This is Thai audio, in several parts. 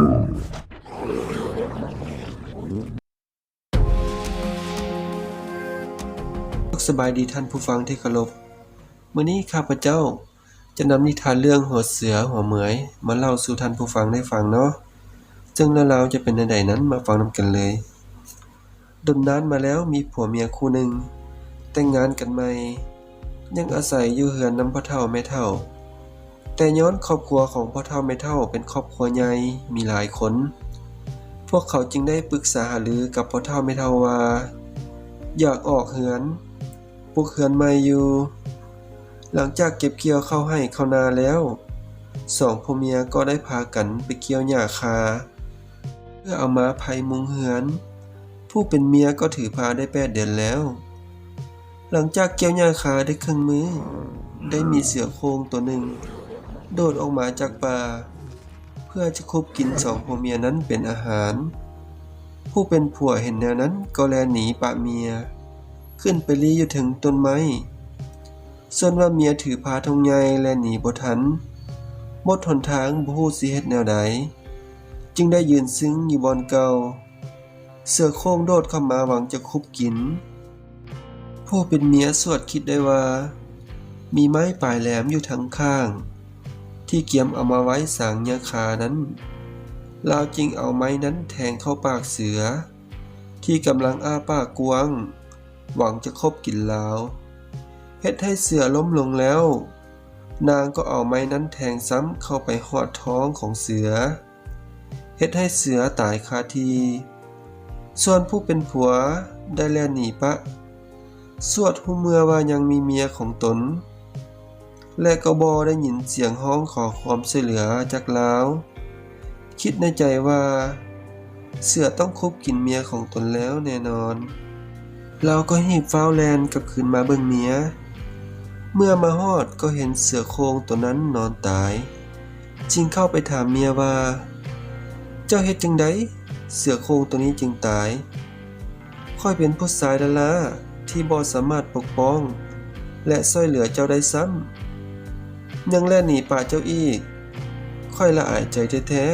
สบายดีท่านผู้ฟังที่เคารพมื้อนี้ข้าพเจ้าจะนำนิทานเรื่องหัวเสือหัวเหมยมาเล่าสู่ท่านผู้ฟังได้ฟังเนาะซึ่งเรื่องราวจะเป็นจั่งใดนั้นมาฟังนำกันเลยดนนานมาแล้วมีผัวเมียคู่หนึ่งแต่งงานกันใหม่ยังอาศัยอยู่เรือนนำพ่อเฒ่าแม่เฒ่าแต่ย้อนครอบครัวของพ่อเฒ่าแม่เฒ่าเป็นครอบครัวใหญ่มีหลายคนพวกเขาจึงได้ปรึกษาหารือกับพ่อเฒ่าแม่เฒ่าว่าอยากออกเรือนปลูกเรือนใหม่อยู่หลังจากเก็บเกี่ยวข้าวให้ข้าวนาแล้วสองผัวเมียก็ได้พากันไปเกี่ยวหญ้าคาเพื่อเอามาไผมุงเรือนผู้เป็นเมียก็ถือพาได้8 เดือนแล้วหลังจากเกี่ยวหญ้าคาได้ครึ่งมื้อได้มีเสือโคร่งตัวหนึ่งโดดออกมาจากป่าเพื่อจะคุบกินสองผัวเมียนั้นเป็นอาหารผู้เป็นผัวเห็นแนวนั้นก็แล่นหนีปะเมียขึ้นไปลี้อยู่ถึงต้นไม้ส่วนว่าเมียถือพาทงใหญ่แล่นหนีบ่ทันหมดหนทางบ่ฮู้สิเฮ็ดแนวใดจึงได้ยืนซึ้งอยู่บอนเก่าเสือโคร่งโดดเข้ามาหวังจะคุบกินผู้เป็นเมียสวดคิดได้ว่ามีไม้ปลายแหลมอยู่ทั้งข้างที่เกียมเอามาไว้สางหญ้าคานั้นลาวจึงเอาไม้นั้นแทงเข้าปากเสือที่กำลังอ้าปากกว้างหวังจะคบกินลาวเฮ็ดให้เสือล้มลงแล้วนางก็เอาไม้นั้นแทงซ้ำเข้าไปหอดท้องของเสือเฮ็ดให้เสือตายคาที่ส่วนผู้เป็นผัวได้แล่นหนีปะสวดหูเมื่อว่ายังมีเมียของตนและก็บ่ได้ยินเสียงร้องขอความช่วยเหลือจากลาวคิดในใจว่าเสือต้องคุบกินเมียของตนแล้วแน่นอนเราก็รีบฟ้าวแลนกลับคืนมาเบิ่งเมียเมื่อมาฮอดก็เห็นเสือโคร่งตัวนั้นนอนตายจึงเข้าไปถามเมียว่าเจ้าเฮ็ดจังไดเสือโคร่งตัวนี้จึงตายค่อยเป็นผู้ชายดาราที่บ่สามารถปกป้องและช่วยเหลือเจ้าได้ซ้ำยังแล่นหนีป่าเจ้าอีกค่อยละอายใจแท้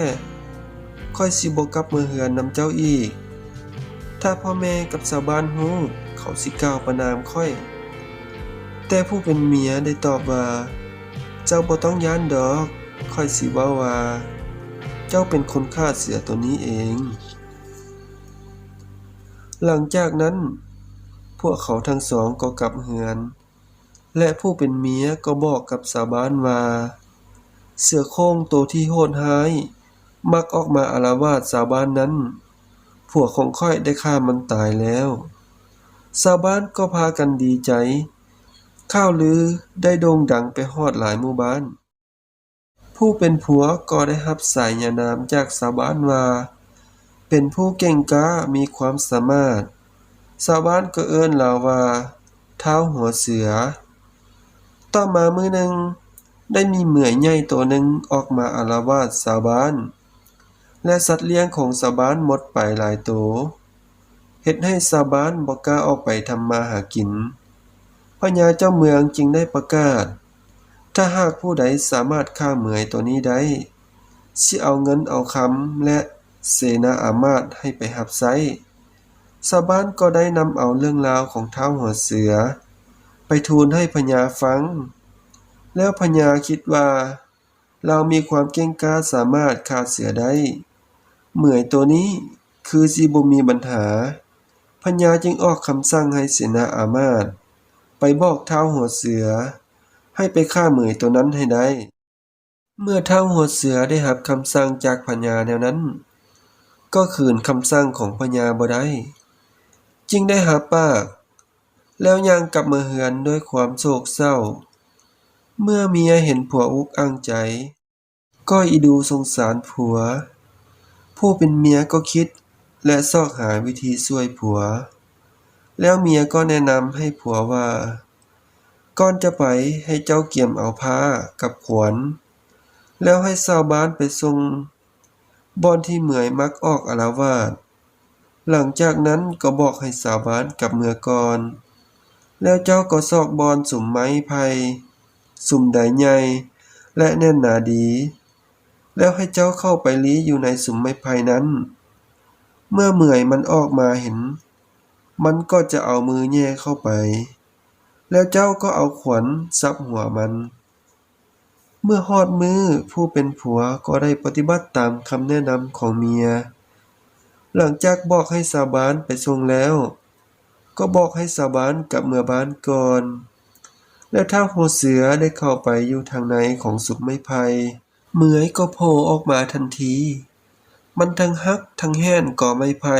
ๆค่อยสิบ่กลับมาเฮือนนำเจ้าอีกถ้าพ่อแม่กับชาวบ้านฮู้เขาสิกล่าวประณามค่อยแต่ผู้เป็นเมียได้ตอบว่าเจ้าบ่ต้องย้านดอกค่อยสิเว้าว่าเจ้าเป็นคนฆ่าเสือตัวนี้เองหลังจากนั้นพวกเขาทั้งสองก็กลับเฮือนและผู้เป็นเมียก็บอกกับชาวบ้านว่าเสือโคร่งตัวที่โหดร้ายมักออกมาอาละวาดชาวบ้านนั้นผัวของค่อยได้ฆ่ามันตายแล้วชาวบ้านก็พากันดีใจข่าวลือได้โด่งดังไปฮอดหลายหมู่บ้านผู้เป็นผัวก็ได้รับสายนามจากชาวบ้านว่าเป็นผู้เก่งกล้ามีความสามารถชาวบ้านก็เอิ้นลาวว่าท้าวหัวเสือต่อมามื้อหนึ่งได้มีเหมื่อยใหญ่ตัวหนึ่งออกมาอาละวาดชาวบ้านและสัตว์เลี้ยงของชาวบ้านหมดไปหลายโตเฮ็ดให้ชาวบ้านบ่กล้าออกไปทำมาหากินพญาเจ้าเมืองจึงได้ประกาศถ้าหากผู้ใดสามารถฆ่าเหมื่อยตัวนี้ได้สิเอาเงินเอาคำและเสนาอามาตย์ให้ไปรับใช้ชาวบ้านก็ได้นำเอาเรื่องราวของท้าวหัวเสือไปทูลให้พญาฟังแล้วพญาคิดว่าเรามีความเก่งกล้าสามารถฆ่าเสือได้เหมื่อยตัวนี้คือสิบ่มีปัญหาพญาจึงออกคำสั่งให้เสนาอามาตย์ไปบอกท้าวหัวเสือให้ไปฆ่าเหมื่อยตัวนั้นให้ได้เมื่อท้าวหัวเสือได้รับคำสั่งจากพญาแนวนั้นก็ขืนคำสั่งของพญาบ่ได้จึงได้หาปากแล้วย่างกลับมาเฮือนด้วยความโศกเศร้าเมื่อเมียเห็นผัวอุกอั่งใจก็อีดูสงสารผัวผู้เป็นเมียก็คิดและซอกหาวิธีช่วยผัวแล้วเมียก็แนะนำให้ผัวว่าก่อนจะไปให้เจ้าเกี่ยมเอาผ้ากับขวญแล้วให้ชาวบ้านไปส่งบ่อนที่เหมื่อยมักออกอาละวาดหลังจากนั้นก็บอกให้ชาวบ้านกลับเมือก่อนแล้วเจ้าก็ซอกบอนสุมไม้ไผ่สุมใดใหญ่และแน่นหนาดี แล้วให้เจ้าเข้าไปลี้อยู่ในสุมไม้ไผ่นั้น เมื่อเหมื่อยมันออกมาเห็น มันก็จะเอามือแย่เข้าไป แล้วเจ้าก็เอาขวานซับหัวมัน เมื่อฮอดมือผู้เป็นผัวก็ได้ปฏิบัติตามคำแนะนำของเมีย หลังจากบอกให้สาบานไปส่งแล้ว ก็บอกให้สาบานกลับเมื่อบ้านก่อน แล้วท้าวหัวเสือได้เข้าไปอยู่ทางในของสุมไม้ไผ่เหมือยก็โผล่ออกมาทันที มันทั้งฮักทั้งแห้นก่อไม้ไผ่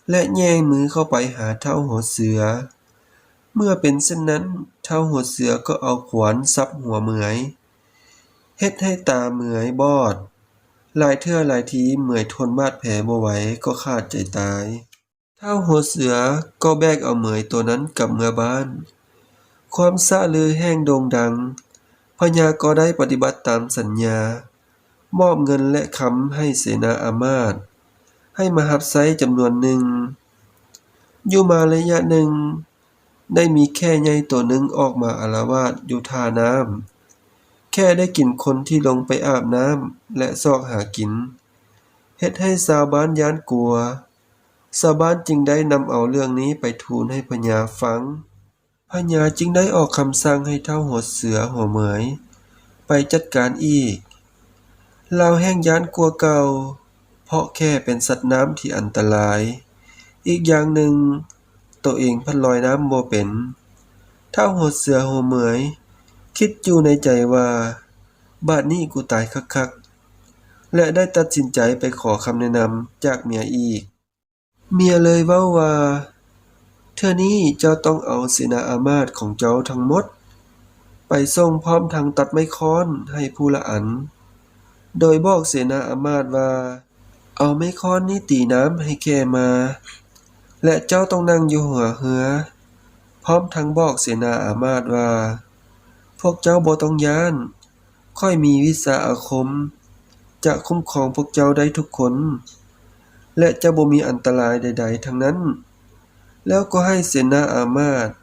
และแย่งมือเข้าไปหาท้าวหัวเสือ เมื่อเป็นเช่นนั้นท้าวหัวเสือก็เอาขวานซับหัวเหมือย เฮ็ดให้ตาเหมือยบอด หลายเทื่อหลายทีเหมื่อยทนบาดแผลบ่ไหวก็ขาดใจตายท้าวหัวเสือก็แบกเอาเหมยตัวนั้นกลับเมื่อบ้าน ความสะลือแห้งโด่งดังพญาก็ได้ปฏิบัติตามสัญญา มอบเงินและคำให้เสนาอามาตย์ให้มารับใช้จำนวนหนึ่ง อยู่มาระยะหนึ่ง ได้มีแค่ใหญ่ตัวหนึ่งออกมาอาละวาดอยู่ท่าน้ำ แค่ได้กินคนที่ลงไปอาบน้ำและซอกหากิน เฮ็ดให้ชาวบ้านย้านกลัว ชาวบ้านจึงได้นำเอาเรื่องนี้ไปทูลให้พญาฟัง พญาจึงได้ออกคำสั่งให้เฒ่าหัวเสือหัวเหมยไปจัดการอีกเราแห้งย้านกลัวเก่า เพราะแค่เป็นสัตว์น้ำที่อันตราย อีกอย่างหนึ่งตัวเองพัดลอยน้ำบ่เป็นเฒ่าหัวเสือหัวเหมยคิดอยู่ในใจว่าบาดนี้กูตายคักๆและได้ตัดสินใจไปขอคำแนะนำจากเมียอีก เมียเลยเว้าว่าเทื่อนี้เจ้าต้องเอาเสนาอามาตย์ของเจ้าทั้งหมด ไปส่งพร้อมทางตัดไม้ค้อนให้ผู้ละอัน โดยบอกเสนาอามาตย์ว่าเอาไม้ค้อนนี้ตีน้ำให้แก่มา และเจ้าต้องนั่งอยู่หัวเหือ พร้อมทั้งบอกเสนาอามาตย์ว่าพวกเจ้าบ่ต้องย้าน ค่อยมีวิชาอาคม จะคุ้มครองพวกเจ้าได้ทุกคน และจะบ่มีอันตรายใดๆทั้งนั้น แล้วก็ให้เสนาอามาตย์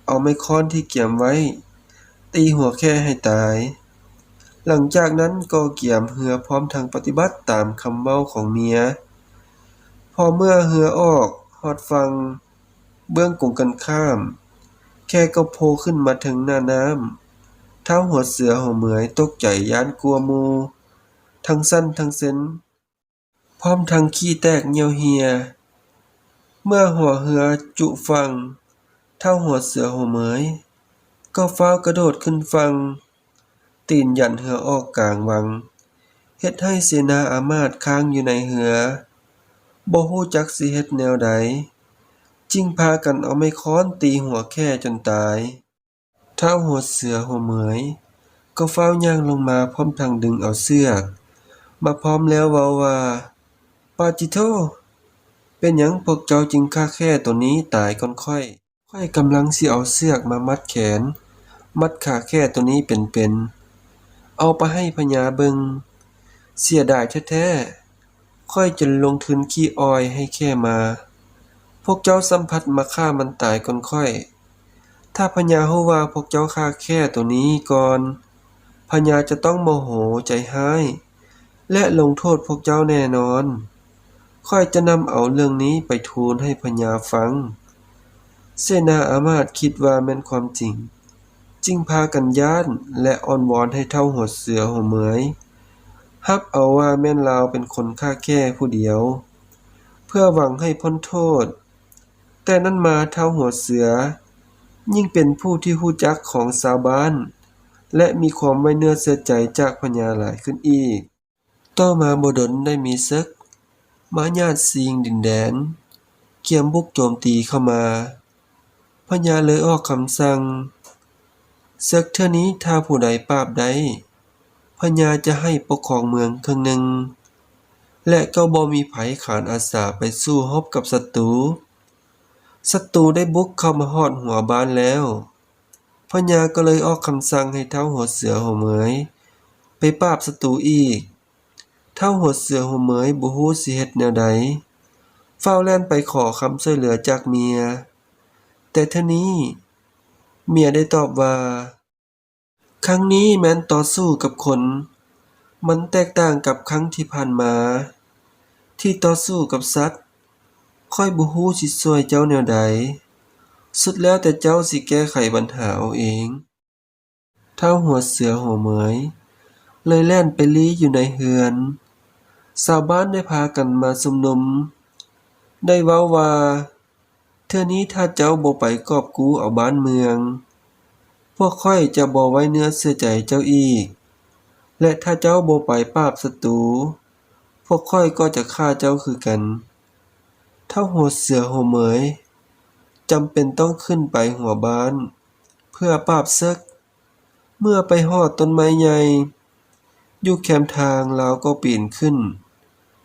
เอาไม้ค้อนที่เกี่ยมไว้ ตีหัวแค่ให้ตาย หลังจากนั้นก็เกี่ยมเหือพร้อมทั้งปฏิบัติตามคำเว้าของเมีย พอเมื่อเหือออกฮอดฟัง เบื้องกงกันข้าม แค่ก็โผล่ขึ้นมาถึงหน้าน้ำท้าวหัวเสือหัวเหมยตกใจย้านกลัวหมู่ ทั้งสั้นทั้งเซ็น พร้อมทั้งขี้แตกเหี่ยวเหี่ย เมื่อหัวเหือจุฟังเท่าหัวเสือหัวเหมยก็ฟ้าวกระโดดขึ้นฟัง ตีนยันเหือออกกลางวัง เฮ็ดให้เสนาอามาตย์ค้างอยู่ในเหือบ่ฮู้จักสิเฮ็ดแนวใด จึงพากันเอาไม้ค้อนตีหัวแค่จนตายเท่าหัวเสือหัวเหมยก็ฟ้าวย่างลงมาพร้อมทั้งดึงเอาเสือกมาพร้อมแล้วเว้าว่าปาจิโธ เป็นหยังพวกเจ้าจึงฆ่าแค่ตัวนี้ตายก่อนค่อยกำลังสิเอาเสือกมามัดแขน มัดขาแค่ตัวนี้เป็นๆเอาไปให้พญาเบิงเสียดายแท้ๆค่อยจะลงทุนขี้อ้อยให้แค่มา พวกเจ้าสัมผัสมาฆ่ามันตายก่อนค่อย ถ้าพญาฮู้ว่าพวกเจ้าฆ่าแค่ตัวนี้ก่อน พญาจะต้องโมโหใจร้าย และลงโทษพวกเจ้าแน่นอน ค่อยจะนำเอาเรื่องนี้ไปทูลให้พญาฟัง เสนาอามาตย์คิดว่าแม่นความจริง จึงพากันย้านและอ้อนวอนให้เฒ่าหัวเสือหัวเหมยรับเอาว่าแม่นลาวเป็นคนฆ่าแค่ผู้เดียว เพื่อหวังให้พ้นโทษ แต่นั้นมาเฒ่าหัวเสือยิ่งเป็นผู้ที่ฮู้จักของชาวบ้าน และมีความไว้เนื้อเชื่อใจจากพญาหลายขึ้นอีก ต่อมาบ่ดนได้มีศึกมาญาติสิงดินแดน เกียมบุกโจมตีเข้ามา พญาเลยออกคำสั่งศึกเทื่อนี้ถ้าผู้ใดปราบได้พญาจะให้ปกครองเมืองครึ่งหนึ่ง และก็บ่มีไผขานอาสาไปสู้รบกับศัตรูได้บุกเข้ามาฮอดหัวบ้านแล้วพญาก็เลยออกคำสั่งให้เฒ่าหัวเสือหัวเหมยไปปราบศัตรูอีกเฒ่าหัวเสือหัวเหมยบ่ฮู้สิเฮ็ดแนวใดฟ้าวแล่นไปขอคำช่วยเหลือจากเมีย แต่เทื่อนี้เมียได้ตอบว่าครั้งนี้แม้นต่อสู้กับคน มันแตกต่างกับครั้งที่ผ่านมาที่ต่อสู้กับสัตว์ข้อยบ่ฮู้สิช่วยเจ้าแนวใดสุดแล้วแต่เจ้าสิแก้ไขปัญหาเอาเองเท่าหัวเสือหัวเหมยเลยแล่นไปลี้อยู่ในเฮือนชาวบ้านได้พากันมาชุมนุมได้เว้าว่าเทื่อนี้ถ้าเจ้าบ่ไปกอบกู้เอาบ้านเมืองพวกข้อยจะบ่ไว้เนื้อเชื่อใจเจ้าอีกและถ้าเจ้าบ่ไปปราบศัตรูพวกข้อยก็จะฆ่าเจ้าคือกันเท่าหัวเสือหัวเหมยจำเป็นต้องขึ้นไปหัวบ้านเพื่อปราบศึกเมื่อไปฮอดต้นไม้ใหญ่อยู่แคมทางลาวก็ปีนขึ้น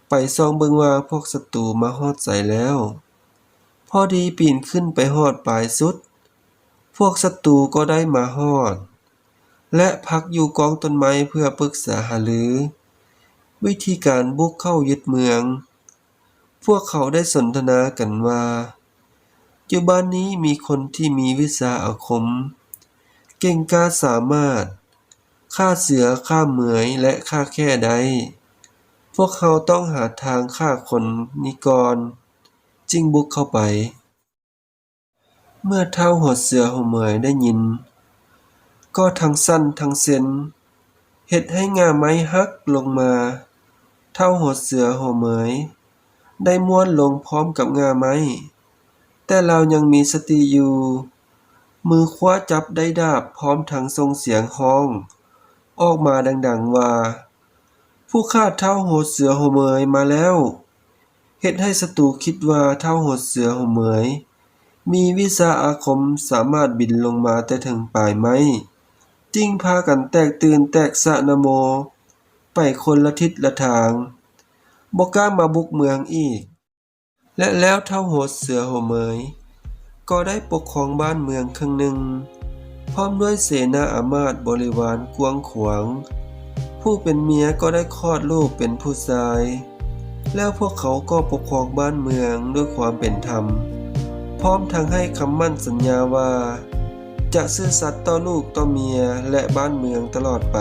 ไปส่องเบิ่งว่าพวกศัตรูมาฮอดไสแล้วพอดีปีนขึ้นไปฮอดปลายสุดพวกศัตรูก็ได้มาฮอดและพักอยู่กองต้นไม้เพื่อปรึกษาหารือวิธีการบุกเข้ายึดเมืองพวกเขาได้สนทนากันว่าอยู่บ้านนี้มีคนที่มีวิชาอาคมเก่งกาจสามารถฆ่าเสือฆ่าเหมือยและฆ่าแค่ได้พวกเขาต้องหาทางฆ่าคนนี้ก่อนจึงบุกเข้าไปเมื่อเท่าหัวเสือหัวเหมยได้ยินก็ทั้งสั้นทั้งเซ็นเฮ็ดให้ง่าไม้หักลงมาเท่าหัวเสือหัวเหมยได้ม้วนลงพร้อมกับง่าไม้แต่เรายังมีสติอยู่มือคว้าจับได้ดาบพร้อมทั้งส่งเสียงฮ้องออกมาดังๆว่าผู้ฆ่าเท่าหัวเสือหัวเหมยมาแล้วเฮ็ดให้ศัตรูคิดว่าเท่าหัวเสือหัวเหมยมีวิชาอาคมสามารถบินลงมาแต่ถึงปลายไม้จึงพากันแตกตื่นแตกสะนะโมไปคนละทิศละทางบ่กล้ามาบุกเมืองอีกและแล้วเท่าหัวเสือหัวเหมยก็ได้ปกครองบ้านเมืองครึ่งหนึ่งพร้อมด้วยเสนาอามาตย์บริวารกว้างขวางผู้เป็นเมียก็ได้คลอดลูกเป็นผู้ชายแล้วพวกเขาก็ปกครองบ้านเมืองด้วยความเป็นธรรมพร้อมทั้งให้คำมั่นสัญญาว่าจะซื่อสัตย์ต่อลูกต่อเมียและบ้านเมืองตลอดไป